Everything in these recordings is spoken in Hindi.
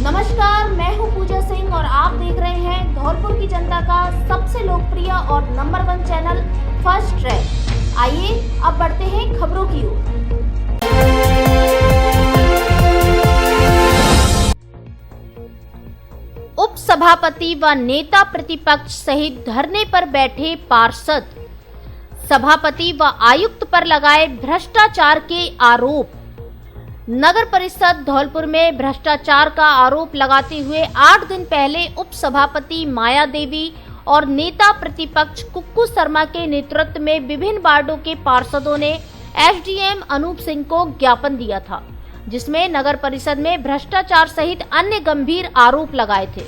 नमस्कार, मैं हूं पूजा सिंह और आप देख रहे हैं धौलपुर की जनता का सबसे लोकप्रिय और नंबर 1 चैनल फर्स्ट ट्रैक। आइए अब बढ़ते हैं खबरों की ओर। उप सभापति व नेता प्रतिपक्ष सहित धरने पर बैठे पार्षद, सभापति व आयुक्त पर लगाए भ्रष्टाचार के आरोप। नगर परिषद धौलपुर में भ्रष्टाचार का आरोप लगाते हुए 8 दिन पहले उप सभापति माया देवी और नेता प्रतिपक्ष कुक्कू शर्मा के नेतृत्व में विभिन्न वार्डों के पार्षदों ने एसडीएम अनूप सिंह को ज्ञापन दिया था, जिसमें नगर परिषद में भ्रष्टाचार सहित अन्य गंभीर आरोप लगाए थे,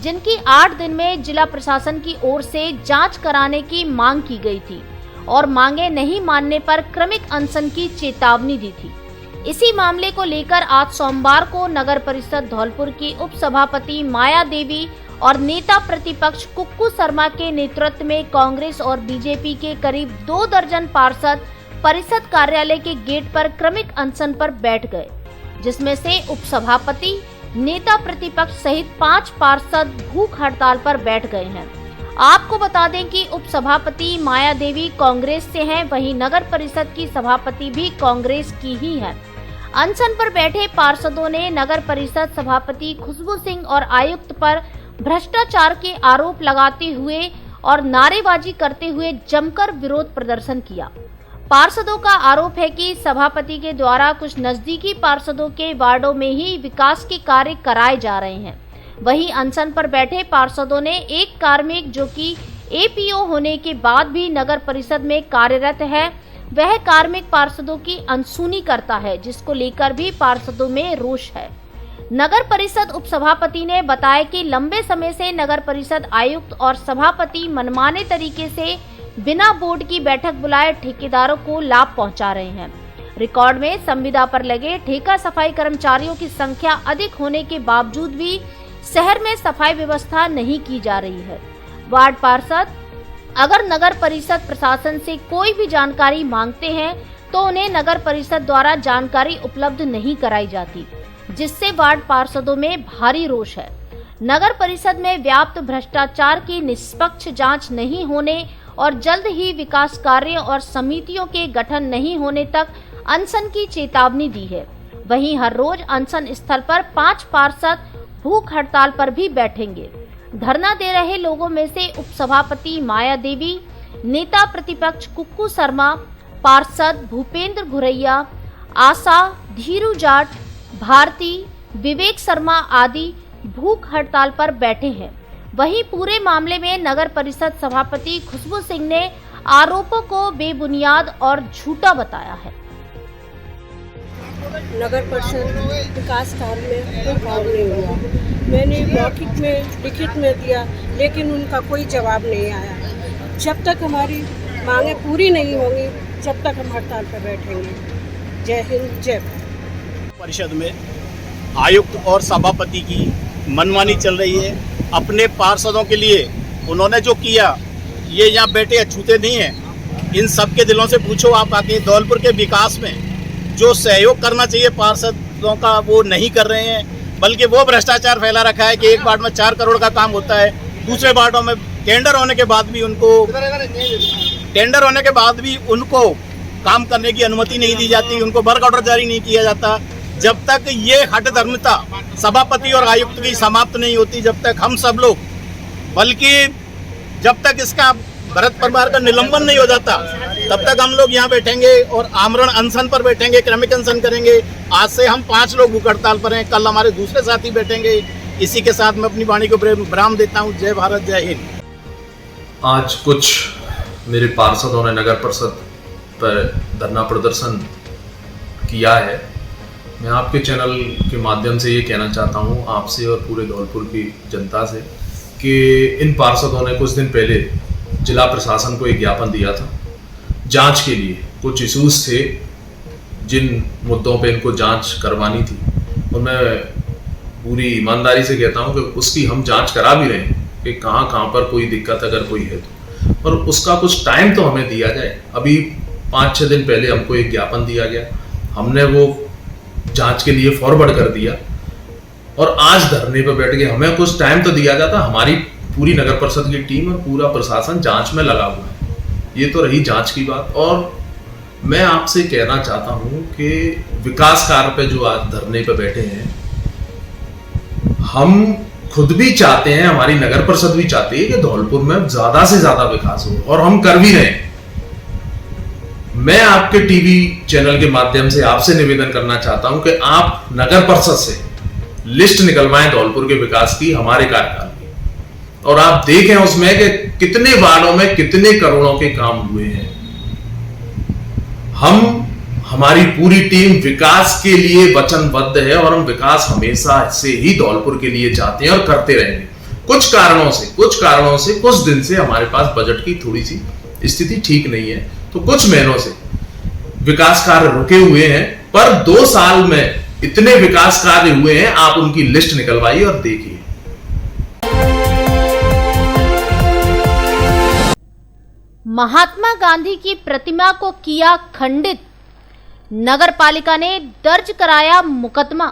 जिनकी 8 दिन में जिला प्रशासन की ओर से जांच कराने की मांग की गई थी और मांगे नहीं मानने पर क्रमिक अनशन की चेतावनी दी थी। इसी मामले को लेकर आज सोमवार को नगर परिषद धौलपुर की उप सभापति माया देवी और नेता प्रतिपक्ष कुक्कू शर्मा के नेतृत्व में कांग्रेस और बीजेपी के करीब 2 दर्जन पार्षद परिषद कार्यालय के गेट पर क्रमिक अनशन पर बैठ गए, जिसमें से उप सभापति, नेता प्रतिपक्ष सहित 5 पार्षद भूख हड़ताल पर बैठ गए हैं। आपको बता दें कि उप सभापति माया देवी कांग्रेस से हैं, वहीं नगर परिषद की सभापति भी कांग्रेस की ही है। अनशन पर बैठे पार्षदों ने नगर परिषद सभापति खुशबू सिंह और आयुक्त पर भ्रष्टाचार के आरोप लगाते हुए और नारेबाजी करते हुए जमकर विरोध प्रदर्शन किया। पार्षदों का आरोप है कि सभापति के द्वारा कुछ नजदीकी पार्षदों के वार्डों में ही विकास के कार्य कराए जा रहे हैं। वहीं अनशन पर बैठे पार्षदों ने एक कार्मिक जो कि एपीओ होने के बाद भी नगर परिषद में कार्यरत है, वह कार्मिक पार्षदों की अनसुनी करता है, जिसको लेकर भी पार्षदों में रोष है। नगर परिषद उपसभापति ने बताया कि लंबे समय से नगर परिषद आयुक्त और सभापति मनमाने तरीके से बिना बोर्ड की बैठक बुलाए ठेकेदारों को लाभ पहुंचा रहे हैं। रिकॉर्ड में संविदा पर लगे ठेका सफाई कर्मचारियों की संख्या अधिक होने के बावजूद भी शहर में सफाई व्यवस्था नहीं की जा रही है। वार्ड पार्षद अगर नगर परिषद प्रशासन से कोई भी जानकारी मांगते हैं तो उन्हें नगर परिषद द्वारा जानकारी उपलब्ध नहीं कराई जाती, जिससे वार्ड पार्षदों में भारी रोष है। नगर परिषद में व्याप्त भ्रष्टाचार की निष्पक्ष जांच नहीं होने और जल्द ही विकास कार्य और समितियों के गठन नहीं होने तक अनशन की चेतावनी दी है। वहीं हर रोज अनशन स्थल पर 5 पार्षद भूख हड़ताल पर भी बैठेंगे। धरना दे रहे लोगों में से उपसभापति माया देवी, नेता प्रतिपक्ष कुक्कू शर्मा, पार्षद भूपेंद्र घुरैया, आशा, धीरू जाट, भारती, विवेक शर्मा आदि भूख हड़ताल पर बैठे हैं। वहीं पूरे मामले में नगर परिषद सभापति खुशबू सिंह ने आरोपों को बेबुनियाद और झूठा बताया है। नगर परिषद विकास कार्य में कोई काम नहीं हुआ। मैंने मौखिक में, लिखित में दिया, लेकिन उनका कोई जवाब नहीं आया। जब तक हमारी मांगें पूरी नहीं होंगी, जब तक हम हड़ताल पर बैठेंगे। जय हिंद, जय भारत। परिषद में आयुक्त और सभापति की मनमानी चल रही है। अपने पार्षदों के लिए उन्होंने जो किया, ये यहाँ बैठे अछूते नहीं हैं। इन सब के दिलों से पूछो आप आके, धौलपुर के विकास में जो सहयोग करना चाहिए पार्षदों का वो नहीं कर रहे हैं, बल्कि वो भ्रष्टाचार फैला रखा है कि एक वार्ड में 4 करोड़ का काम होता है, दूसरे वार्डों में टेंडर होने के बाद भी उनको काम करने की अनुमति नहीं दी जाती, उनको वर्क ऑर्डर जारी नहीं किया जाता। जब तक ये हठधर्मिता सभापति और आयुक्त की समाप्त नहीं होती, जब तक हम सब लोग, बल्कि जब तक इसका भरत परिवार का निलंबन नहीं हो जाता, तब तक हम लोग यहाँ बैठेंगे और आमरण अनशन पर बैठेंगे, क्रमिक अनशन करेंगे। आज से हम 5 लोग भूख हड़ताल पर हैं, कल हमारे दूसरे साथी बैठेंगे। इसी के साथ मैं अपनी वाणी को विराम देता हूँ। जय भारत, जय हिंद। आज कुछ मेरे पार्षदों ने नगर परिषद पर धरना प्रदर्शन किया है। मैं आपके चैनल के माध्यम से ये कहना चाहता हूँ आपसे और पूरे धौलपुर की जनता से कि इन पार्षदों ने कुछ दिन पहले जिला प्रशासन को एक ज्ञापन दिया था जांच के लिए। कुछ इशूज़ थे जिन मुद्दों पे इनको जांच करवानी थी, और मैं पूरी ईमानदारी से कहता हूं कि उसकी हम जांच करा भी रहे हैं कि कहाँ पर कोई दिक्कत अगर कोई है तो, और उसका कुछ टाइम तो हमें दिया जाए। अभी 5-6 दिन पहले हमको एक ज्ञापन दिया गया, हमने वो जांच के लिए फॉरवर्ड कर दिया। और आज धरने पर बैठ के हमें कुछ टाइम तो दिया जाता। हमारी पूरी नगर परिषद की टीम और पूरा प्रशासन जांच में लगा हुआ है। ये तो रही जांच की बात। और मैं आपसे कहना चाहता हूं कि विकास कार्य पे जो आज धरने पे बैठे हैं, हम खुद भी चाहते हैं, हमारी नगर परिषद भी चाहती है कि धौलपुर में ज्यादा से ज्यादा विकास हो, और हम कर भी रहे हैं। मैं आपके टीवी चैनल के माध्यम से आपसे निवेदन करना चाहता हूं कि आप नगर परिषद से लिस्ट निकलवाएं धौलपुर के विकास की, हमारे कार्यकाल की, और आप देखें उसमें कि कितने वार्डों में कितने करोड़ों के काम हुए हैं। हमारी पूरी टीम विकास के लिए वचनबद्ध है, और हम विकास हमेशा से ही धौलपुर के लिए चाहते हैं और करते रहेंगे। कुछ कारणों से कुछ दिन से हमारे पास बजट की थोड़ी सी स्थिति ठीक नहीं है, तो कुछ महीनों से विकास कार्य रुके हुए हैं। पर 2 साल में इतने विकास कार्य हुए हैं, आप उनकी लिस्ट निकलवाइए और देखिए। महात्मा गांधी की प्रतिमा को किया खंडित, नगर पालिका ने दर्ज कराया मुकदमा।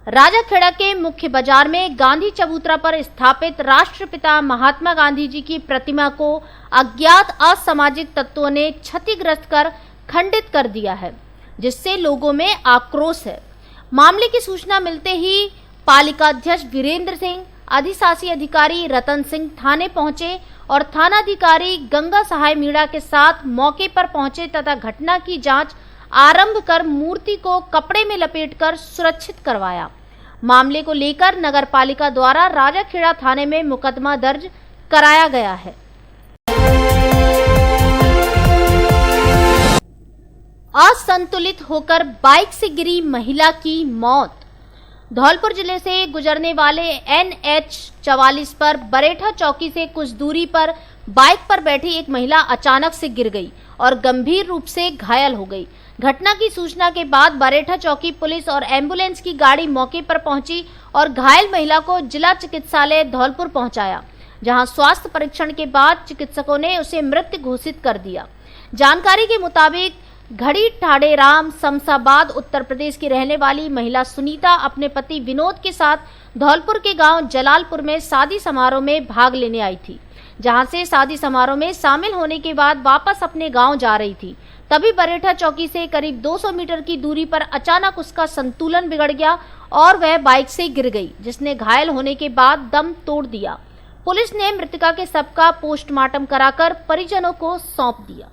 राजाखेड़ा के मुख्य बाजार में गांधी चबूतरा पर स्थापित राष्ट्रपिता महात्मा गांधी जी की प्रतिमा को अज्ञात असामाजिक तत्वों ने क्षतिग्रस्त कर खंडित कर दिया है, जिससे लोगों में आक्रोश है। मामले की सूचना मिलते ही पालिका अध्यक्ष वीरेंद्र सिंह, अधिशासी अधिकारी रतन सिंह थाने पहुंचे और थानाधिकारी गंगा सहाय मीणा के साथ मौके पर पहुंचे तथा घटना की जांच आरंभ कर मूर्ति को कपड़े में लपेटकर सुरक्षित करवाया। मामले को लेकर नगर पालिका द्वारा राजाखेड़ा थाने में मुकदमा दर्ज कराया गया है। असंतुलित होकर बाइक से गिरी महिला की मौत। धौलपुर जिले से गुजरने वाले NH 44 पर बरेठा चौकी से कुछ दूरी पर बाइक पर बैठी एक महिला अचानक से गिर गई और गंभीर रूप से घायल हो गई। घटना की सूचना के बाद बरेठा चौकी पुलिस और एम्बुलेंस की गाड़ी मौके पर पहुंची और घायल महिला को जिला चिकित्सालय धौलपुर पहुंचाया, जहां स्वास्थ्य परीक्षण के बाद चिकित्सकों ने उसे मृत घोषित कर दिया। जानकारी के मुताबिक घड़ी ठाडेराम शमशाबाद उत्तर प्रदेश की रहने वाली महिला सुनीता अपने पति विनोद के साथ धौलपुर के गांव जलालपुर में शादी समारोह में भाग लेने आई थी, जहां से शादी समारोह में शामिल होने के बाद वापस अपने गांव जा रही थी। तभी बरेठा चौकी से करीब 200 मीटर की दूरी पर अचानक उसका संतुलन बिगड़ गया और वह बाइक से गिर गई, जिसने घायल होने के बाद दम तोड़ दिया। पुलिस ने मृतका के शव का पोस्टमार्टम कराकर परिजनों को सौंप दिया।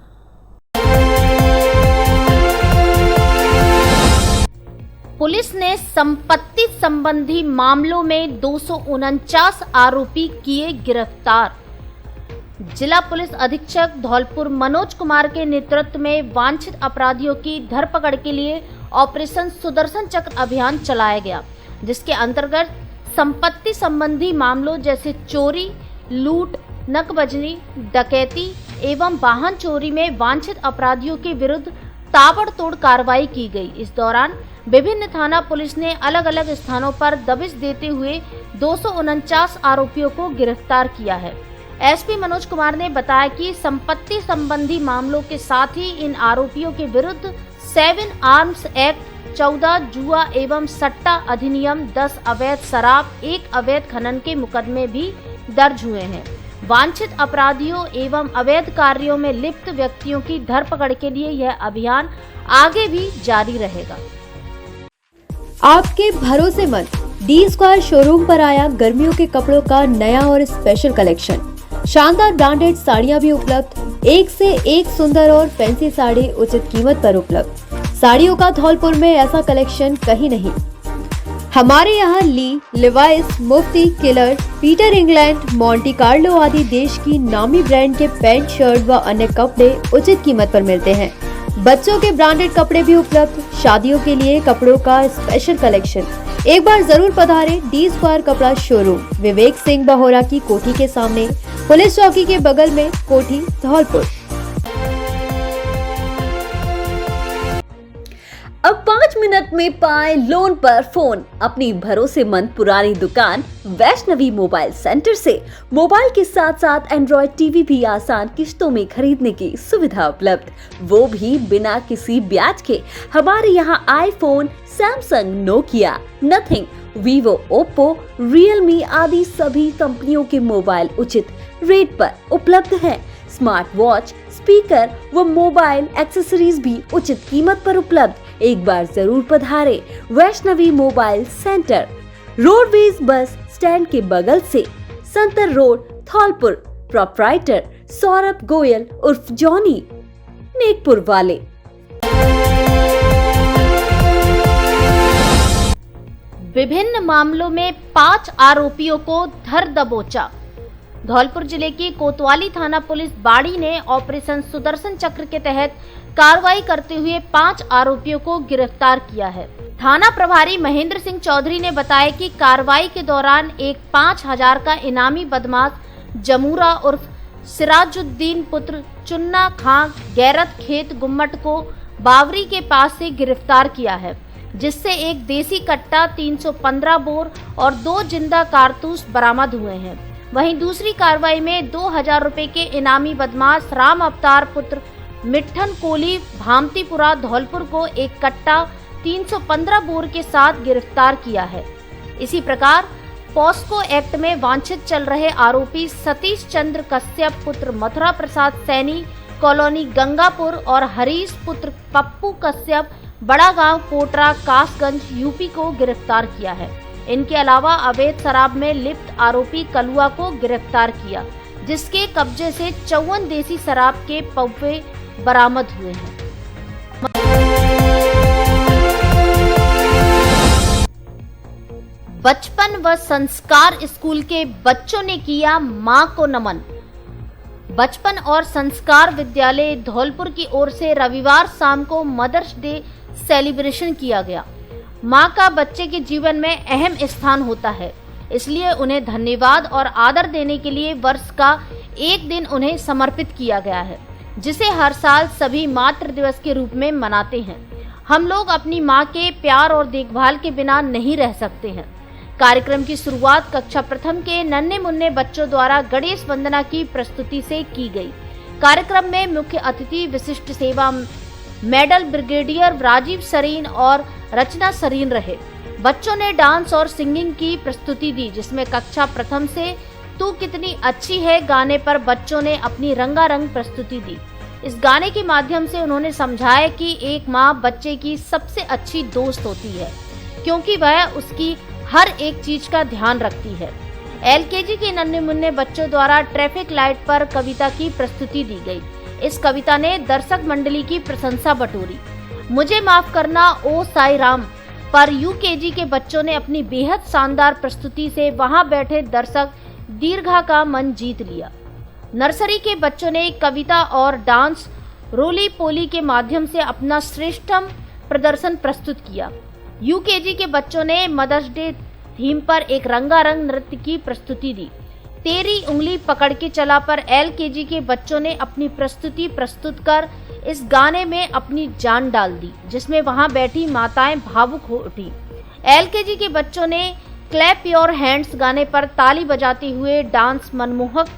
पुलिस ने संपत्ति संबंधी मामलों में 249 आरोपी किए गिरफ्तार। जिला पुलिस अधीक्षक धौलपुर मनोज कुमार के नेतृत्व में वांछित अपराधियों की धरपकड़ के लिए ऑपरेशन सुदर्शन चक्र अभियान चलाया गया, जिसके अंतर्गत संपत्ति संबंधी मामलों जैसे चोरी, लूट, नकबजनी, डकैती एवं वाहन चोरी में वांछित अपराधियों के विरुद्ध ताबड़तोड़ कार्रवाई की गई। इस दौरान विभिन्न थाना पुलिस ने अलग अलग स्थानों पर दबिश देते हुए 249 आरोपियों को गिरफ्तार किया है। एसपी मनोज कुमार ने बताया कि संपत्ति संबंधी मामलों के साथ ही इन आरोपियों के विरुद्ध 7 आर्म्स एक्ट, 14 जुआ एवं सट्टा अधिनियम, 10 अवैध शराब, 1 अवैध खनन के मुकदमे भी दर्ज हुए हैं। वांछित अपराधियों एवं अवैध कार्यों में लिप्त व्यक्तियों की धरपकड़ के लिए यह अभियान आगे भी जारी रहेगा। आपके भरोसेमंद D² शोरूम पर आया गर्मियों के कपड़ों का नया और स्पेशल कलेक्शन। शानदार ब्रांडेड साड़ियां भी उपलब्ध, एक से एक सुंदर और फैंसी साड़ी उचित कीमत पर उपलब्ध। साड़ियों का धौलपुर में ऐसा कलेक्शन कहीं नहीं। हमारे यहाँ Lee, Levi's, Mufti, Killer, Peter England, Monte Carlo आदि देश की नामी ब्रांड के पैंट, शर्ट व अन्य कपड़े उचित कीमत पर मिलते हैं। बच्चों के ब्रांडेड कपड़े भी उपलब्ध। शादियों के लिए कपड़ों का स्पेशल कलेक्शन। एक बार जरूर पधारें D² कपड़ा शोरूम, विवेक सिंह बहोरा की कोठी के सामने, पुलिस चौकी के बगल में, कोठी, धौलपुर। अब 5 मिनट में पाए लोन पर फोन अपनी भरोसेमंद पुरानी दुकान वैष्णवी मोबाइल सेंटर से। मोबाइल के साथ साथ एंड्रॉयड टीवी भी आसान किश्तों में खरीदने की सुविधा उपलब्ध, वो भी बिना किसी ब्याज के। हमारे यहाँ iPhone, Samsung, Nokia, nothing, Vivo, Oppo, Realme आदि सभी कंपनियों के मोबाइल उचित रेट पर उपलब्ध हैं। स्मार्ट वॉच, स्पीकर व मोबाइल एक्सेसरीज भी उचित कीमत पर उपलब्ध। एक बार जरूर पधारे Vaishnavi mobile centre, roadways bus stand के बगल से, संतर रोड, धौलपुर। प्रोप्राइटर सौरभ गोयल उर्फ जॉनी, नेकपुर वाले। विभिन्न मामलों में 5 आरोपियों को धर दबोचा। धौलपुर जिले की कोतवाली थाना पुलिस बाड़ी ने ऑपरेशन सुदर्शन चक्र के तहत कार्रवाई करते हुए 5 आरोपियों को गिरफ्तार किया है। थाना प्रभारी महेंद्र सिंह चौधरी ने बताया कि कार्रवाई के दौरान एक 5000 का इनामी बदमाश जमूरा उर्फ सिराजुद्दीन पुत्र चुन्ना खां गैरत खेत गुम्मट को बावरी के पास से गिरफ्तार किया है, जिससे एक देसी कट्टा, 315 बोर और 2 जिंदा कारतूस बरामद हुए हैं। वहीं दूसरी कार्रवाई में 2000 रुपए के इनामी बदमाश राम अवतार पुत्र मिट्ठन कोली भामतीपुरा धौलपुर को एक कट्टा, 315 बोर के साथ गिरफ्तार किया है। इसी प्रकार पॉस्को एक्ट में वांछित चल रहे आरोपी सतीश चंद्र कश्यप पुत्र मथुरा प्रसाद सैनी कॉलोनी गंगापुर और हरीश पुत्र पप्पू कश्यप बड़ा गांव कोटरा कासगंज यूपी को गिरफ्तार किया है। इनके अलावा अवैध शराब में लिप्त आरोपी कलुआ को गिरफ्तार किया, जिसके कब्जे से 54 देसी शराब के पौवे बरामद हुए हैं। बचपन व संस्कार स्कूल के बच्चों ने किया मां को नमन। बचपन और संस्कार विद्यालय धौलपुर की ओर से रविवार शाम को मदर्स डे सेलिब्रेशन किया गया। मां का बच्चे के जीवन में अहम स्थान होता है, इसलिए उन्हें धन्यवाद और आदर देने के लिए वर्ष का एक दिन उन्हें समर्पित किया गया है, जिसे हर साल सभी मातृ दिवस के रूप में मनाते हैं। हम लोग अपनी मां के प्यार और देखभाल के बिना नहीं रह सकते हैं। कार्यक्रम की शुरुआत कक्षा प्रथम के नन्हे मुन्ने बच्चों द्वारा गणेश वंदना की प्रस्तुति से की गई। कार्यक्रम में मुख्य अतिथि विशिष्ट सेवा मेडल ब्रिगेडियर राजीव सरीन और रचना सरीन रहे। बच्चों ने डांस और सिंगिंग की प्रस्तुति दी, जिसमें कक्षा प्रथम से तू कितनी अच्छी है गाने पर बच्चों ने अपनी रंगारंग प्रस्तुति दी। इस गाने के माध्यम से उन्होंने समझाया कि एक माँ बच्चे की सबसे अच्छी दोस्त होती है, क्योंकि वह उसकी हर एक चीज का ध्यान रखती है। एलकेजी के नन्हे मुन्ने बच्चों द्वारा ट्रैफिक लाइट पर कविता की प्रस्तुति दी गई। इस कविता ने दर्शक मंडली की प्रशंसा बटोरी। मुझे माफ करना ओ साई राम पर यूकेजी के बच्चों ने अपनी बेहद शानदार प्रस्तुति से वहां बैठे दर्शक दीर्घा का मन जीत लिया। नर्सरी के बच्चों ने कविता और डांस रोली पोली के माध्यम से अपना श्रेष्ठतम प्रदर्शन प्रस्तुत किया। यूकेजी के बच्चों ने मदर्स डे थीम पर एक रंगारंग नृत्य की प्रस्तुति दी। तेरी उंगली पकड़ के चला पर एलकेजी के बच्चों ने अपनी प्रस्तुति प्रस्तुत कर इस गाने में अपनी जान डाल दी, जिसमें वहां बैठी माताएं भावुक हो उठी। एलकेजी के बच्चों ने क्लैप योर हैंड्स गाने पर ताली बजाते हुए डांस मनमोहक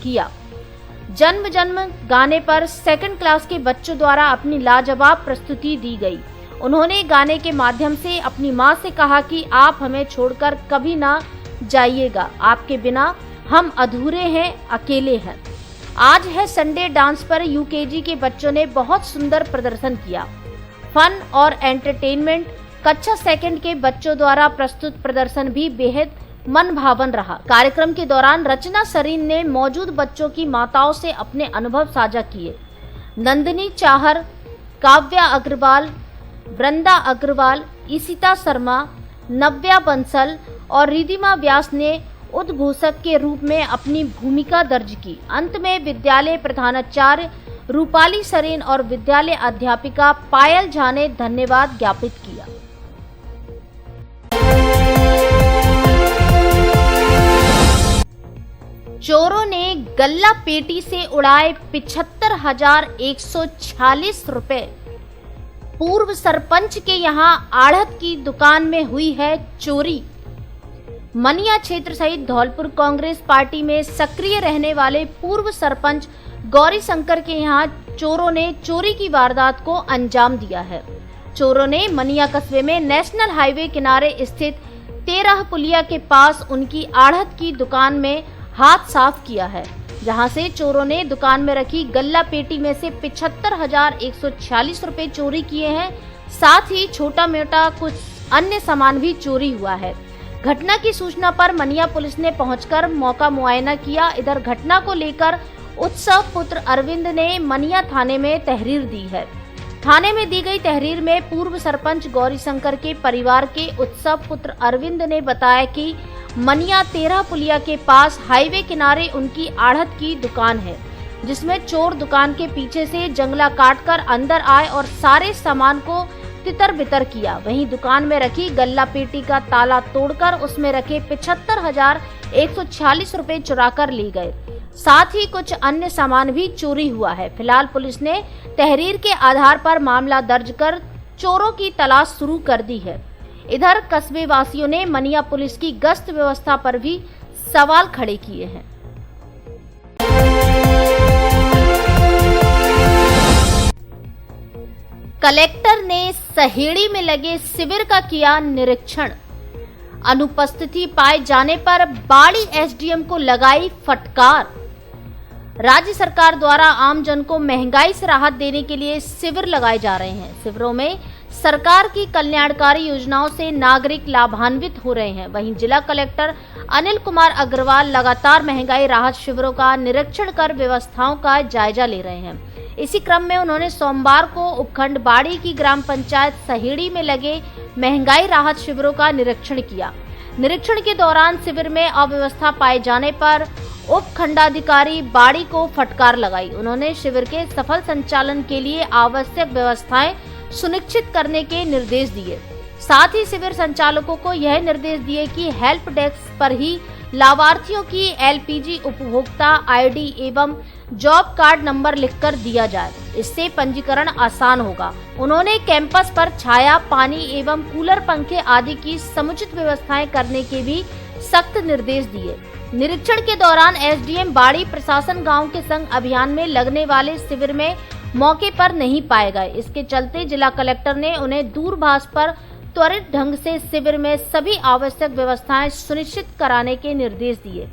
किया। जन्म जन्म गाने पर सेकंड क्लास के बच्चों द्वारा अपनी लाजवाब प्रस्तुति दी गई। उन्होंने गाने के माध्यम से अपनी मां से कहा कि आप हमें छोड़कर कभी ना जाइएगा, आपके बिना हम अधूरे हैं, अकेले हैं। आज है संडे डांस पर यूकेजी के बच्चों ने बहुत सुंदर प्रदर्शन किया। फन और एंटरटेनमेंट कक्षा सेकंड के बच्चों द्वारा प्रस्तुत प्रदर्शन भी बेहद मन भावन रहा। कार्यक्रम के दौरान रचना सरीन ने मौजूद बच्चों की माताओं से अपने अनुभव साझा किए। नंदिनी चाहर, काव्या अग्रवाल, वृंदा अग्रवाल, ईशिता शर्मा, नव्या बंसल और रिधिमा व्यास ने उद्घोषक के रूप में अपनी भूमिका दर्ज की। अंत में विद्यालय प्रधानाचार्य रूपाली सरेन और विद्यालय अध्यापिका पायल झा ने धन्यवाद ज्ञापित किया। चोरों ने गल्ला पेटी से उड़ाए 75,146 रुपए। पूर्व सरपंच के यहां आढ़त की दुकान में हुई है चोरी। मनिया क्षेत्र सहित धौलपुर कांग्रेस पार्टी में सक्रिय रहने वाले पूर्व सरपंच गौरी शंकर के यहां चोरों ने चोरी की वारदात को अंजाम दिया है। चोरों ने मनिया कस्बे में नेशनल हाईवे किनारे स्थित 13 पुलिया के पास उनकी आढ़त की दुकान में हाथ साफ किया है, जहां से चोरों ने दुकान में रखी गल्ला पेटी में से 75,146 रुपए चोरी किए हैं। साथ ही छोटा मोटा कुछ अन्य सामान भी चोरी हुआ है। घटना की सूचना पर मनिया पुलिस ने पहुंचकर मौका मुआयना किया। इधर घटना को लेकर उत्सव पुत्र अरविंद ने मनिया थाने में तहरीर दी है। थाने में दी गई तहरीर में पूर्व सरपंच गौरी शंकर के परिवार के उत्सव पुत्र अरविंद ने बताया कि मनिया 13 पुलिया के पास हाईवे किनारे उनकी आढ़त की दुकान है, जिसमें चोर दुकान के पीछे से जंगला काटकर अंदर आए और सारे सामान को तितर बितर किया। वहीं दुकान में रखी गल्ला पेटी का ताला तोड़कर उसमें रखे 75,146 रुपए चुरा कर ले गए। साथ ही कुछ अन्य सामान भी चोरी हुआ है। फिलहाल पुलिस ने तहरीर के आधार पर मामला दर्ज कर चोरों की तलाश शुरू कर दी है। इधर कस्बे वासियों ने मनिया पुलिस की गश्त व्यवस्था पर भी सवाल खड़े किए हैं। कलेक्टर ने सहेड़ी में लगे शिविर का किया निरीक्षण। अनुपस्थिति पाए जाने पर बाड़ी एसडीएम को लगाई फटकार। राज्य सरकार द्वारा आम जन को महंगाई से राहत देने के लिए शिविर लगाए जा रहे हैं। शिविरों में सरकार की कल्याणकारी योजनाओं से नागरिक लाभान्वित हो रहे हैं। वहीं जिला कलेक्टर अनिल कुमार अग्रवाल लगातार महंगाई राहत शिविरों का निरीक्षण कर व्यवस्थाओं का जायजा ले रहे हैं। इसी क्रम में उन्होंने सोमवार को उपखंड बाड़ी की ग्राम पंचायत सहेड़ी में लगे महंगाई राहत शिविरों का निरीक्षण किया। निरीक्षण के दौरान शिविर में अव्यवस्था पाए जाने पर उपखंडाधिकारी बाड़ी को फटकार लगाई। उन्होंने शिविर के सफल संचालन के लिए आवश्यक व्यवस्थाएं सुनिश्चित करने के निर्देश दिए। साथ ही शिविर संचालकों को यह निर्देश दिए कि हेल्प डेस्क पर ही लाभार्थियों की एलपीजी उपभोक्ता आईडी एवं जॉब कार्ड नंबर लिखकर दिया जाए। इससे पंजीकरण आसान होगा। उन्होंने कैंपस पर छाया, पानी एवं कूलर, पंखे आदि की समुचित व्यवस्थाएं करने के भी सख्त निर्देश दिए। निरीक्षण के दौरान एसडीएम बाड़ी प्रशासन गांव के संग अभियान में लगने वाले शिविर में मौके पर नहीं पाए गए। इसके चलते जिला कलेक्टर ने उन्हें दूरभाष पर त्वरित ढंग से शिविर में सभी आवश्यक व्यवस्थाएं सुनिश्चित कराने के निर्देश दिए।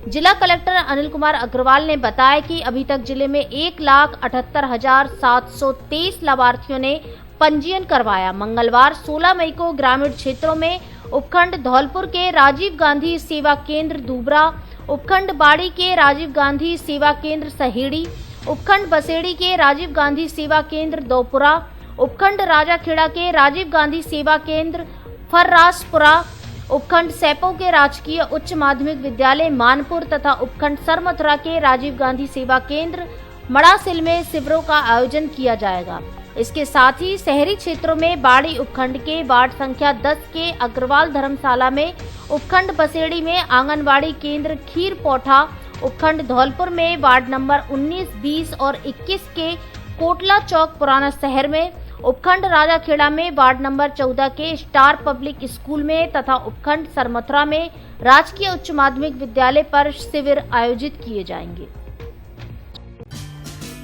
जिला कलेक्टर अनिल कुमार अग्रवाल ने बताया कि अभी तक जिले में 1,78,723 लाभार्थियों ने पंजीयन करवाया। मंगलवार 16 मई को ग्रामीण क्षेत्रों में उपखंड धौलपुर के राजीव गांधी सेवा केंद्र दुबरा, उपखंड बाड़ी के राजीव गांधी सेवा केंद्र सहेड़ी, उपखंड बसेड़ी के राजीव गांधी सेवा केंद्र दोपुरा, उपखंड राजाखेड़ा के राजीव गांधी सेवा केंद्र फर्रासपुरा, उपखंड सैपो के राजकीय उच्च माध्यमिक विद्यालय मानपुर तथा उपखंड सरमथुरा के राजीव गांधी सेवा केंद्र मड़ासिल में शिविरों का आयोजन किया जाएगा। इसके साथ ही शहरी क्षेत्रों में बाड़ी उपखंड के वार्ड संख्या 10 के अग्रवाल धर्मशाला में, उपखंड बसेड़ी में आंगनवाड़ी केंद्र खीर पोठा, उपखंड धौलपुर में वार्ड नंबर 19, 20 और 21 के कोटला चौक पुराना शहर में, उपखंड राजाखेड़ा में वार्ड नंबर 14 के स्टार पब्लिक स्कूल में तथा उपखंड सरमथुरा में राजकीय उच्च माध्यमिक विद्यालय पर शिविर आयोजित किए जाएंगे।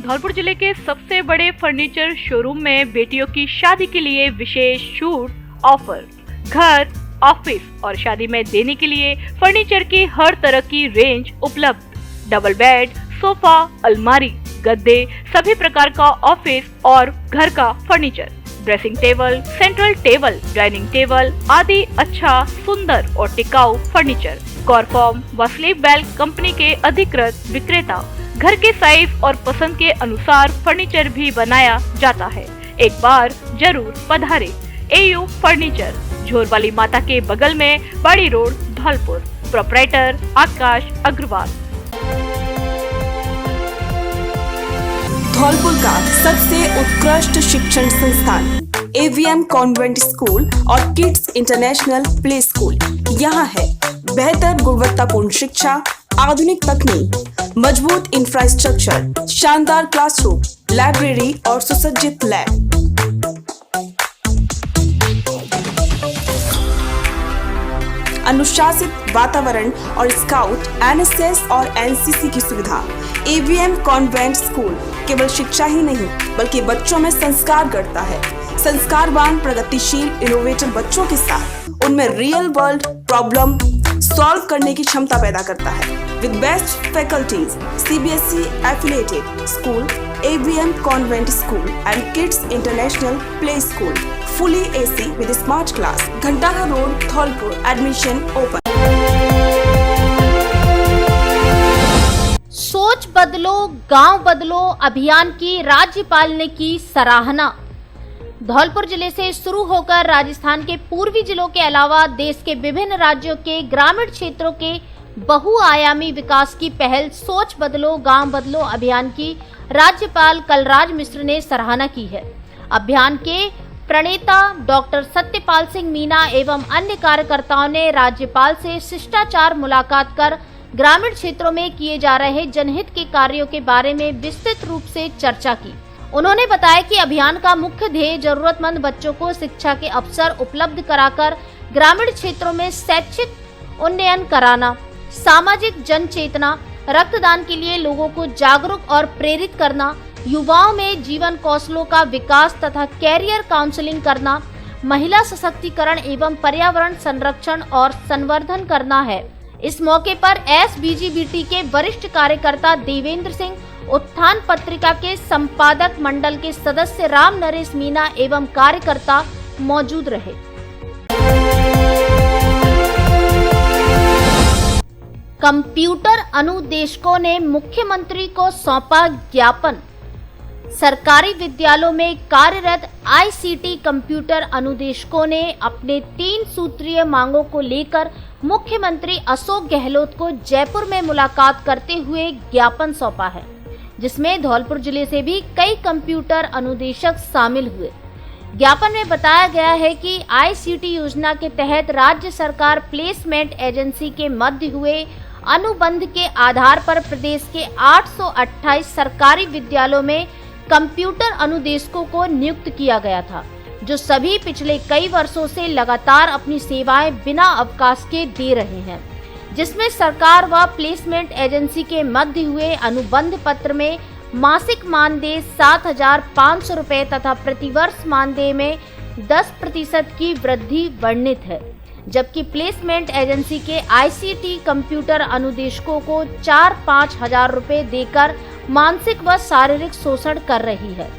धौलपुर जिले के सबसे बड़े फर्नीचर शोरूम में बेटियों की शादी के लिए विशेष छूट ऑफर, घर, ऑफिस और शादी में देने के लिए फर्नीचर की हर तरह की रेंज उपलब्ध। डबल बेड, सोफा, अलमारी, गद्दे, सभी प्रकार का ऑफिस और घर का furniture, dressing table, central table, dining table आदि अच्छा, सुंदर और टिकाऊ फर्नीचर। कॉरफॉर्म व स्लीप बेल्ट कंपनी के अधिकृत विक्रेता। घर के साइज और पसंद के अनुसार फर्नीचर भी बनाया जाता है। एक बार जरूर पधारे। एयू फर्नीचर, झोरवाली माता के बगल में, बाड़ी रोड, धौलपुर। प्रोपराइटर आकाश अग्रवाल। धौलपुर का सबसे उत्कृष्ट शिक्षण संस्थान एवीएम कॉन्वेंट स्कूल और किड्स इंटरनेशनल प्ले स्कूल यहाँ है। बेहतर गुणवत्तापूर्ण शिक्षा, आधुनिक तकनीक, मजबूत इंफ्रास्ट्रक्चर, शानदार क्लासरूम, लाइब्रेरी और सुसज्जित लैब। अनुशासित वातावरण और स्काउट, एनएसएस और एनसीसी की सुविधा। एवीएम कॉन्वेंट स्कूल केवल शिक्षा ही नहीं बल्कि बच्चों में संस्कार गढ़ता है। संस्कारवान, प्रगतिशील, इनोवेटिव बच्चों के साथ उनमें रियल वर्ल्ड प्रॉब्लम सॉल्व करने की क्षमता पैदा करता है। With best faculties, CBSE affiliated school, AVM convent school and kids international play school, fully AC with smart class, Ghantaghar road, Dholpur. Admission open. सोच बदलो गांव बदलो अभियान की राज्यपाल ने की सराहना। धौलपुर जिले से शुरू होकर राजस्थान के पूर्वी जिलों के अलावा देश के विभिन्न राज्यों के ग्रामीण क्षेत्रों के बहुआयामी विकास की पहल सोच बदलो गांव बदलो अभियान की राज्यपाल कलराज मिश्र ने सराहना की है। अभियान के प्रणेता डॉक्टर सत्यपाल सिंह मीना एवं अन्य कार्यकर्ताओं ने राज्यपाल से शिष्टाचार मुलाकात कर ग्रामीण क्षेत्रों में किए जा रहे जनहित के कार्यों के बारे में विस्तृत रूप से चर्चा की। उन्होंने बताया कि अभियान का मुख्य ध्येय जरूरतमंद बच्चों को शिक्षा के अवसर उपलब्ध कराकर ग्रामीण क्षेत्रों में शैक्षिक उन्नयन कराना, सामाजिक जन चेतना, रक्तदान के लिए लोगों को जागरूक और प्रेरित करना, युवाओं में जीवन कौशलों का विकास तथा कैरियर काउंसलिंग करना, महिला सशक्तिकरण एवं पर्यावरण संरक्षण और संवर्धन करना है। इस मौके पर SBGBT के वरिष्ठ कार्यकर्ता देवेंद्र सिंह, उत्थान पत्रिका के संपादक मंडल के सदस्य राम नरेश मीना एवं कार्यकर्ता मौजूद रहे। कंप्यूटर अनुदेशकों ने मुख्यमंत्री को सौंपा ज्ञापन। सरकारी विद्यालयों में कार्यरत ICT कंप्यूटर अनुदेशकों ने अपने 3 सूत्रीय मांगों को लेकर मुख्यमंत्री अशोक गहलोत को जयपुर में मुलाकात करते हुए ज्ञापन सौंपा है, जिसमें धौलपुर जिले से भी कई कंप्यूटर अनुदेशक शामिल हुए। ज्ञापन में बताया गया है कि ICT योजना के तहत राज्य सरकार प्लेसमेंट एजेंसी के मध्य हुए अनुबंध के आधार पर प्रदेश के 828 सरकारी विद्यालयों में कंप्यूटर अनुदेशकों को नियुक्त किया गया था, जो सभी पिछले कई वर्षों से लगातार अपनी सेवाएं बिना अवकाश के दे रहे हैं, जिसमें सरकार व प्लेसमेंट एजेंसी के मध्य हुए अनुबंध पत्र में मासिक मानदेय 7,500 रुपए तथा प्रतिवर्ष मानदेय में 10% की वृद्धि वर्णित है, जबकि प्लेसमेंट एजेंसी के ICT कंप्यूटर अनुदेशकों को 4-5 हजार रुपए देकर मानसिक व शारीरिक शोषण कर रही है।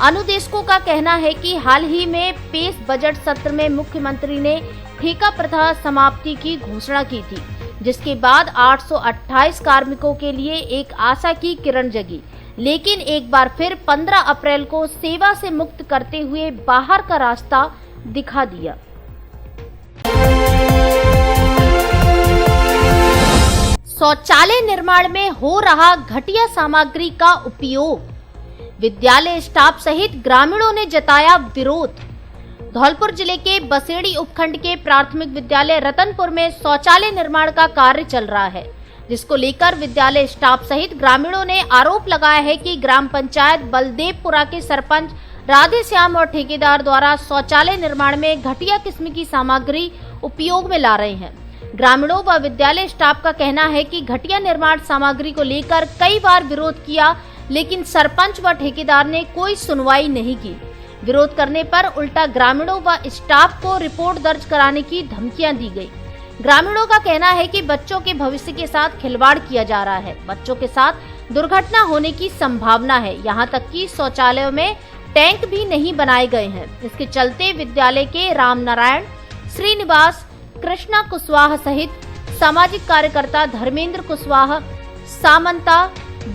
अनुदेशकों का कहना है कि हाल ही में पेश बजट सत्र में मुख्यमंत्री ने ठेका प्रथा समाप्ति की घोषणा की थी, जिसके बाद 828 कार्मिकों के लिए एक आशा की किरण जगी, लेकिन एक बार फिर 15 अप्रैल को सेवा से मुक्त करते हुए बाहर का रास्ता दिखा दिया। शौचालय निर्माण में हो रहा घटिया सामग्री का उपयोग, विद्यालय स्टाफ सहित ग्रामीणों ने जताया विरोध। धौलपुर जिले के बसेड़ी उपखंड के प्राथमिक विद्यालय रतनपुर में शौचालय निर्माण का कार्य चल रहा है, जिसको लेकर विद्यालय स्टाफ सहित ग्रामीणों ने आरोप लगाया है कि ग्राम पंचायत बलदेवपुरा के सरपंच राधेश्याम और ठेकेदार द्वारा शौचालय निर्माण में घटिया किस्म की सामग्री उपयोग में ला रहे हैं। ग्रामीणों व विद्यालय स्टाफ का कहना है कि घटिया निर्माण सामग्री को लेकर कई बार विरोध किया, लेकिन सरपंच व ठेकेदार ने कोई सुनवाई नहीं की। विरोध करने पर उल्टा ग्रामीणों व स्टाफ को रिपोर्ट दर्ज कराने की धमकियां दी गई। ग्रामीणों का कहना है कि बच्चों के भविष्य के साथ खिलवाड़ किया जा रहा है, बच्चों के साथ दुर्घटना होने की संभावना है, यहाँ तक कि शौचालयों में टैंक भी नहीं बनाए गए हैं। इसके चलते विद्यालय के रामनारायण, श्रीनिवास, कृष्णा कुशवाहा सहित सामाजिक कार्यकर्ता धर्मेंद्र कुशवाहा, सामंता,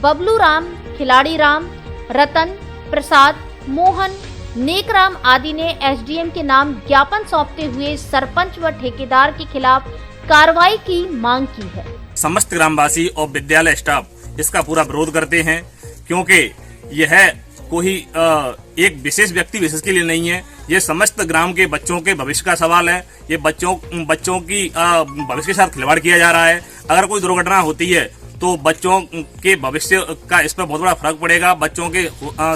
बबलू राम, खिलाड़ी राम, रतन, प्रसाद, मोहन, नेकराम आदि ने SDM के नाम ज्ञापन सौंपते हुए सरपंच व ठेकेदार के खिलाफ कार्रवाई की मांग की है। समस्त ग्रामवासी और विद्यालय स्टाफ इसका पूरा विरोध करते हैं, क्योंकि यह कोई एक विशेष व्यक्ति विशेष के लिए नहीं है, ये समस्त ग्राम के बच्चों के भविष्य का सवाल है। ये बच्चों की भविष्य के साथ खिलवाड़ किया जा रहा है। अगर कोई दुर्घटना होती है तो बच्चों के भविष्य का इस पर बहुत बड़ा फर्क पड़ेगा। बच्चों के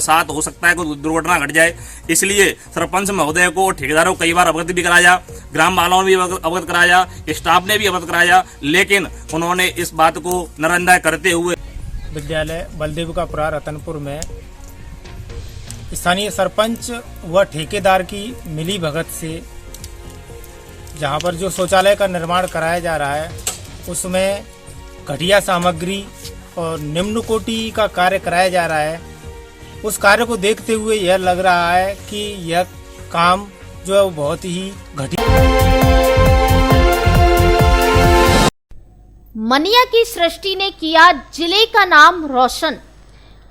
साथ हो सकता है कोई दुर्घटना घट जाए, इसलिए सरपंच महोदय को, ठेकेदारों को कई बार अवगत भी कराया, ग्राम वालों ने भी अवगत कराया, स्टाफ ने भी अवगत कराया, लेकिन उन्होंने इस बात को नजरअंदाज करते हुए विद्यालय बलदेवपुरा रतनपुर में स्थानीय सरपंच व ठेकेदार की मिली भगत से जहाँ पर जो शौचालय का निर्माण कराया जा रहा है उसमें घटिया सामग्री और निम्न कोटि का कार्य कराया जा रहा है। उस कार्य को देखते हुए यह लग रहा है कि यह काम जो है वो बहुत ही घटिया। मनिया की सृष्टि ने किया जिले का नाम रोशन।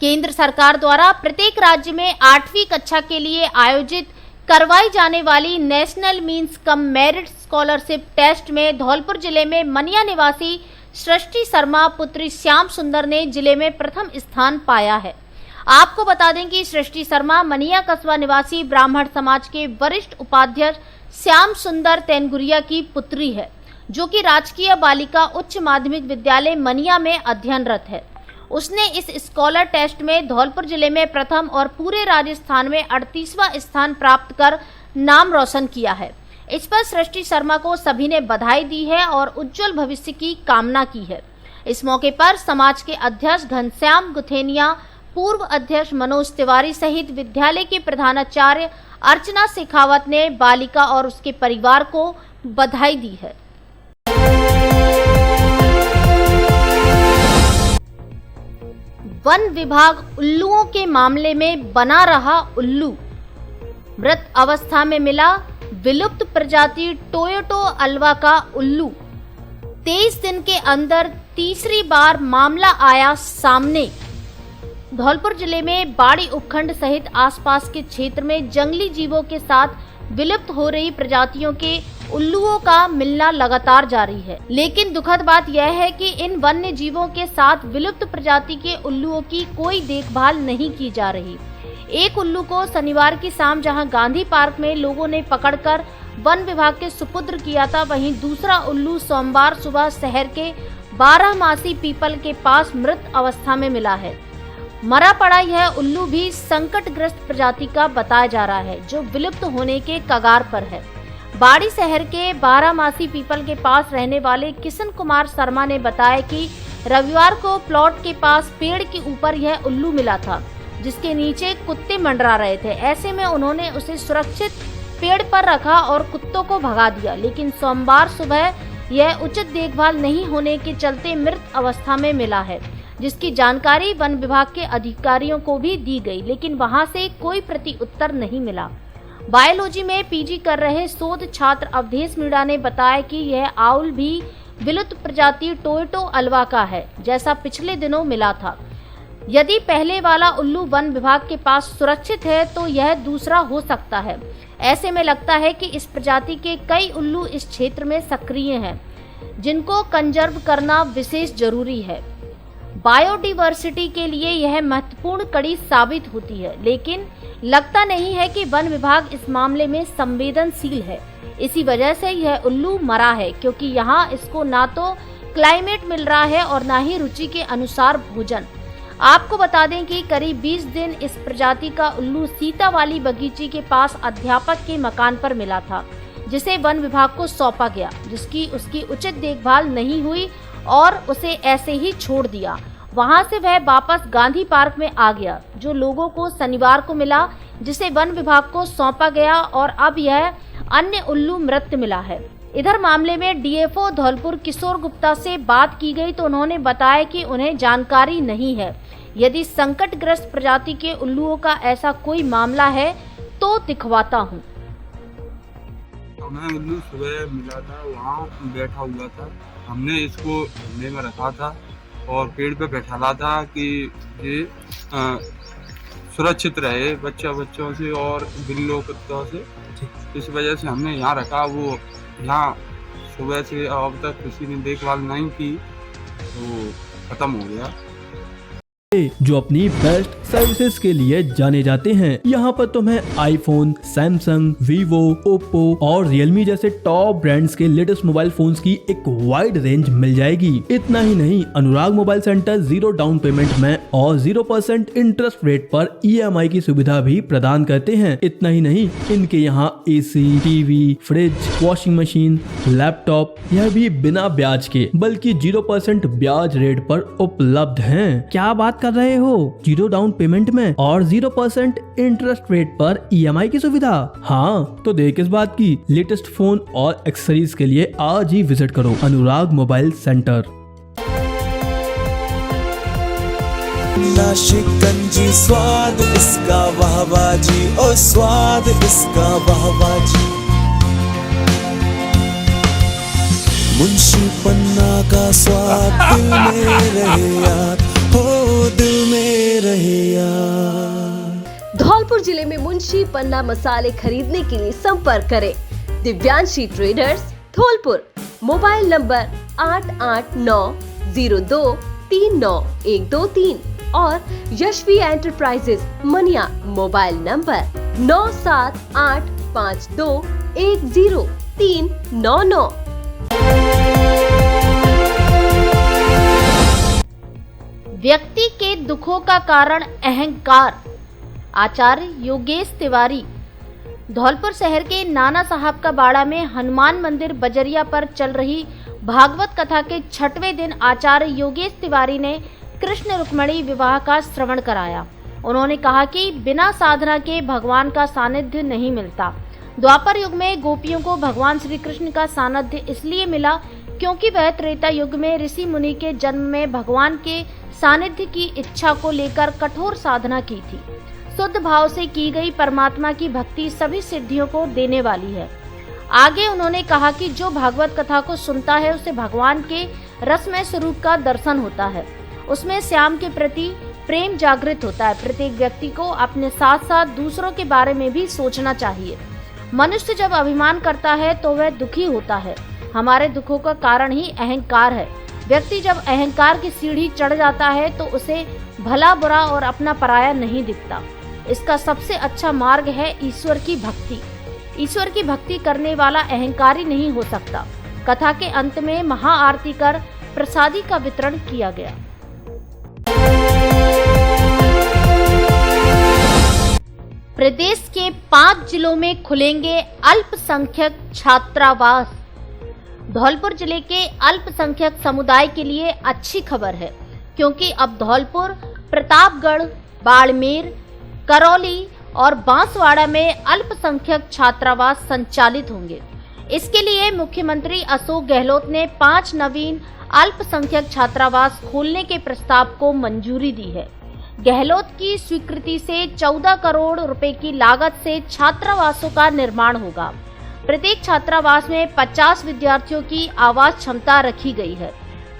केंद्र सरकार द्वारा प्रत्येक राज्य में 8वीं कक्षा के लिए आयोजित करवाई जाने वाली national means cum merit scholarship test में धौलपुर जिले में मनिया निवासी सृष्टि शर्मा पुत्री श्याम सुंदर ने जिले में प्रथम स्थान पाया है। आपको बता दें कि सृष्टि शर्मा मनिया कस्बा निवासी ब्राह्मण समाज के वरिष्ठ उपाध्यक्ष श्याम सुंदर तेनगुरिया की पुत्री है, जो कि राजकीय बालिका उच्च माध्यमिक विद्यालय मनिया में अध्ययनरत है। उसने इस स्कॉलर टेस्ट में धौलपुर जिले में प्रथम और पूरे राजस्थान में 38वां स्थान प्राप्त कर नाम रोशन किया है। इस पर सृष्टि शर्मा को सभी ने बधाई दी है और उज्जवल भविष्य की कामना की है। इस मौके पर समाज के अध्यक्ष घनश्याम गुथेनिया, पूर्व अध्यक्ष मनोज तिवारी सहित विद्यालय के प्रधानाचार्य अर्चना शेखावत ने बालिका और उसके परिवार को बधाई दी है। वन विभाग उल्लुओं के मामले में बना रहा उल्लू। मृत अवस्था में मिला विलुप्त प्रजाति टोयोटो अल्वा का उल्लू। 23 दिन के अंदर तीसरी बार मामला आया सामने। धौलपुर जिले में बाड़ी उपखंड सहित आसपास के क्षेत्र में जंगली जीवों के साथ विलुप्त हो रही प्रजातियों के उल्लुओं का मिलना लगातार जारी है। लेकिन दुखद बात यह है कि इन वन्य जीवों के साथ विलुप्त प्रजाति के उल्लुओं की कोई देखभाल नहीं की जा रही। एक उल्लू को शनिवार की शाम जहां गांधी पार्क में लोगों ने पकड़कर वन विभाग के सुपुर्द किया था, वहीं दूसरा उल्लू सोमवार सुबह शहर के 12 पीपल के पास मृत अवस्था में मिला है। मरा पड़ा यह उल्लू भी संकटग्रस्त प्रजाति का बताया जा रहा है, जो विलुप्त होने के कगार पर है। बाड़ी शहर के 12 पीपल के पास रहने वाले किशन कुमार शर्मा ने बताया कि रविवार को प्लॉट के पास पेड़ के ऊपर यह उल्लू मिला था, जिसके नीचे कुत्ते मंडरा रहे थे। ऐसे में उन्होंने उसे सुरक्षित पेड़ पर रखा और कुत्तों को भगा दिया, लेकिन सोमवार सुबह यह उचित देखभाल नहीं होने के चलते मृत अवस्था में मिला है, जिसकी जानकारी वन विभाग के अधिकारियों को भी दी गई, लेकिन वहां से कोई प्रति उत्तर नहीं मिला। बायोलॉजी में पीजी कर रहे शोध छात्र अवधेश मीणा ने बताया कि यह आउल भी विलुप्त प्रजाति टोयोटो अल्वा का है, जैसा पिछले दिनों मिला था। यदि पहले वाला उल्लू वन विभाग के पास सुरक्षित है तो यह दूसरा हो सकता है। ऐसे में लगता है कि इस प्रजाति के कई उल्लू इस क्षेत्र में सक्रिय हैं, जिनको कंजर्व करना विशेष जरूरी है। बायोडिवर्सिटी के लिए यह महत्वपूर्ण कड़ी साबित होती है, लेकिन लगता नहीं है कि वन विभाग इस मामले में संवेदनशील है। इसी वजह से यह उल्लू मरा है, क्योंकि यहाँ इसको ना तो क्लाइमेट मिल रहा है और ना ही रुचि के अनुसार भोजन। आपको बता दें कि करीब 20 दिन इस प्रजाति का उल्लू सीतावाली बगीचे के पास अध्यापक के मकान पर मिला था, जिसे वन विभाग को सौंपा गया, जिसकी उसकी उचित देखभाल नहीं हुई और उसे ऐसे ही छोड़ दिया। वहां से वह वापस गांधी पार्क में आ गया, जो लोगों को शनिवार को मिला, जिसे वन विभाग को सौंपा गया और अब यह अन्य उल्लू मृत मिला है। इधर मामले में डीएफओ धौलपुर किशोर गुप्ता से बात की गई तो उन्होंने बताया कि उन्हें जानकारी नहीं है। यदि संकटग्रस्त प्रजाति के उल्लुओं का ऐसा कोई मामला है तो दिखवाता हूँ। हमें उल्लू सुबह मिला था, वहाँ बैठा हुआ था। हमने इसको झंडे में रखा था और पेड़ पे बैठाला था कि ये सुरक्षित रहे बच्चों से और बिल्लों कुत्तों से। इस वजह से हमने यहाँ रखा। वो यहाँ सुबह से अब तक किसी ने देखभाल नहीं की तो खत्म हो गया। जो अपनी बेस्ट सर्विसेज के लिए जाने जाते हैं। यहाँ पर तुम्हें आईफोन, सैमसंग, वीवो, ओप्पो और रियलमी जैसे टॉप ब्रांड्स के लेटेस्ट मोबाइल फोन्स की एक वाइड रेंज मिल जाएगी। इतना ही नहीं, अनुराग मोबाइल सेंटर 0 डाउन पेमेंट में और 0% इंटरेस्ट रेट पर EMI की सुविधा भी प्रदान करते हैं। इतना ही नहीं, इनके यहाँ AC, TV, fridge, washing machine, laptop यह भी बिना ब्याज के बल्कि 0% ब्याज रेट पर उपलब्ध हैं। क्या बात कर रहे हो 0 डाउन पेमेंट में और 0% इंटरेस्ट रेट पर EMI की सुविधा? हाँ, तो देख इस बात की लेटेस्ट फोन और एक्सेसरीज के लिए आज ही विजिट करो अनुराग मोबाइल सेंटर। नाशिकंजी स्वाद इसका वाह वाह जी, ओ स्वाद इसका वाह वाह जी। मुंशी पन्ना का स्वाद दिल में रहे याद, हो दिल में रहे याद। धौलपुर जिले में मुंशी पन्ना मसाले खरीदने के लिए संपर्क करें Divyanshi traders Dholpur. Mobile number 8890239123 और Yashvi enterprises Mania. Mobile number 9785210399। व्यक्ति के दुखों का कारण अहंकार। आचार्य योगेश तिवारी। धौलपुर शहर के नाना साहब का बाड़ा में हनुमान मंदिर बजरिया पर चल रही भागवत कथा के 6वें दिन आचार्य योगेश तिवारी ने कृष्ण रुक्मिणी विवाह का श्रवण कराया। उन्होंने कहा कि बिना साधना के भगवान का सानिध्य नहीं मिलता। द्वापर युग में गोपियों को भगवान श्री कृष्ण का सानिध्य इसलिए मिला क्योंकि वह त्रेता युग में ऋषि मुनि के जन्म में भगवान के सानिध्य की इच्छा को लेकर कठोर साधना की थी। शुद्ध भाव से की गई परमात्मा की भक्ति सभी सिद्धियों को देने वाली है। आगे उन्होंने कहा कि जो भागवत कथा को सुनता है उसे भगवान के रसमय स्वरूप का दर्शन होता है, उसमें श्याम के प्रति प्रेम जागृत होता है। प्रत्येक व्यक्ति को अपने साथ साथ दूसरों के बारे में भी सोचना चाहिए। मनुष्य जब अभिमान करता है तो वह दुखी होता है। हमारे दुखों का कारण ही अहंकार है। व्यक्ति जब अहंकार की सीढ़ी चढ़ जाता है तो उसे भला बुरा और अपना पराया नहीं दिखता। इसका सबसे अच्छा मार्ग है ईश्वर की भक्ति। ईश्वर की भक्ति करने वाला अहंकारी नहीं हो सकता। कथा के अंत में महाआरती कर प्रसादी का वितरण किया गया। प्रदेश के 5 जिलों में खुलेंगे अल्पसंख्यक छात्रावास। धौलपुर जिले के अल्पसंख्यक समुदाय के लिए अच्छी खबर है क्योंकि अब धौलपुर, प्रतापगढ़, बाड़मेर, करौली और बांसवाड़ा में अल्पसंख्यक छात्रावास संचालित होंगे। इसके लिए मुख्यमंत्री अशोक गहलोत ने 5 नवीन अल्पसंख्यक छात्रावास खोलने के प्रस्ताव को मंजूरी दी है। गहलोत की स्वीकृति से 14 करोड़ रुपए की लागत से छात्रावासों का निर्माण होगा। प्रत्येक छात्रावास में 50 विद्यार्थियों की आवास क्षमता रखी गई है।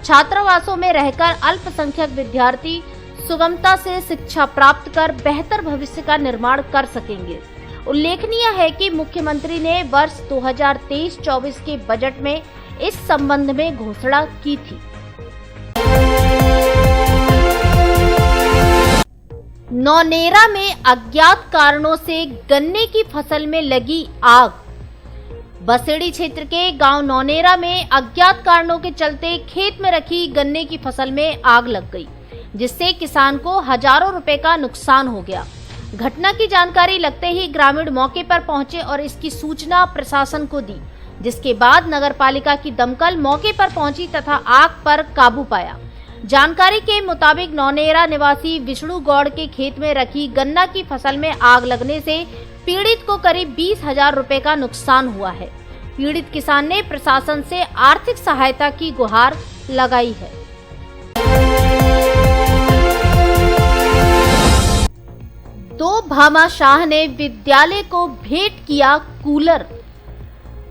छात्रावासों में रहकर अल्पसंख्यक विद्यार्थी सुगमता से शिक्षा प्राप्त कर बेहतर भविष्य का निर्माण कर सकेंगे। उल्लेखनीय है कि मुख्यमंत्री ने वर्ष 2023-24 के बजट में इस संबंध में घोषणा की थी। नौनेरा में अज्ञात कारणों से गन्ने की फसल में लगी आग। बसेड़ी क्षेत्र के गांव नौनेरा में अज्ञात कारणों के चलते खेत में रखी गन्ने की फसल में आग लग गई, जिससे किसान को हजारों रुपए का नुकसान हो गया। घटना की जानकारी लगते ही ग्रामीण मौके पर पहुंचे और इसकी सूचना प्रशासन को दी, जिसके बाद नगरपालिका की दमकल मौके पर पहुंची तथा आग पर काबू पाया। जानकारी के मुताबिक नौनेरा निवासी विष्णु गौड़ के खेत में रखी गन्ना की फसल में आग लगने से पीड़ित को करीब 20,000 रुपए का नुकसान हुआ है। पीड़ित किसान ने प्रशासन से आर्थिक सहायता की गुहार लगाई है। दो भामाशाह ने विद्यालय को भेंट किया कूलर।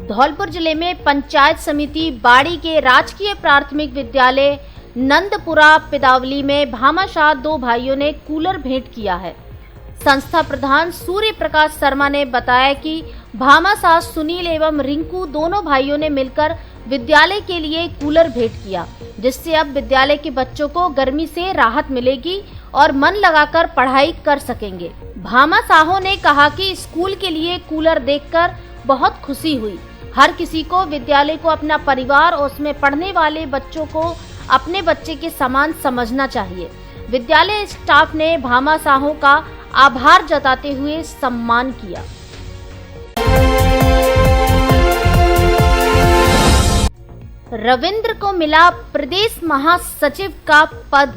धौलपुर जिले में पंचायत समिति बाड़ी के राजकीय प्राथमिक विद्यालय नंदपुरा पिदावली में भामाशाह 2 भाइयों ने कूलर भेंट किया है। संस्था प्रधान सूर्य प्रकाश शर्मा ने बताया कि भामाशाह सुनील एवं रिंकू दोनों भाइयों ने मिलकर विद्यालय के लिए कूलर भेंट किया, जिससे अब विद्यालय के बच्चों को गर्मी से राहत मिलेगी और मन लगाकर पढ़ाई कर सकेंगे। भामाशाहों ने कहा कि स्कूल के लिए कूलर देखकर बहुत खुशी हुई। हर किसी को विद्यालय को अपना परिवार और उसमें पढ़ने वाले बच्चों को अपने बच्चे के समान समझना चाहिए। विद्यालय स्टाफ ने भामाशाहों का आभार जताते हुए सम्मान किया। रविंद्र को मिला प्रदेश महासचिव का पद।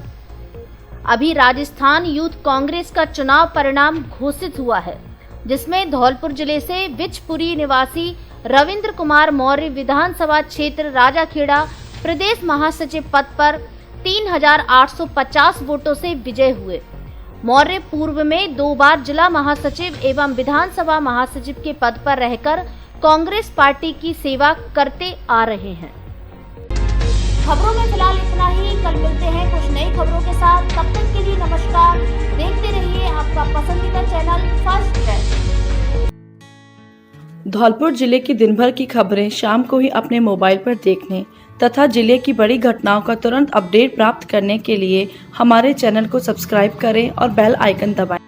अभी राजस्थान यूथ कांग्रेस का चुनाव परिणाम घोषित हुआ है, जिसमें धौलपुर जिले से विजपुरी निवासी रविंद्र कुमार मौर्य विधानसभा क्षेत्र राजाखेड़ा प्रदेश महासचिव पद पर 3,850 वोटों से विजय हुए। मौर्य पूर्व में 2 बार जिला महासचिव एवं विधानसभा महासचिव के पद पर रहकर कांग्रेस पार्टी की सेवा करते आ रहे हैं। खबरों में फिलहाल इतना ही। कल मिलते हैं कुछ नई खबरों के साथ। तब तक के लिए नमस्कार। देखते रहिए आपका पसंदीदा चैनल फर्स्ट प्रेस। धौलपुर जिले की दिन भर की खबरें शाम को ही अपने मोबाइल पर देखने तथा जिले की बड़ी घटनाओं का तुरंत अपडेट प्राप्त करने के लिए हमारे चैनल को सब्सक्राइब करें और बेल आइकन दबाएं।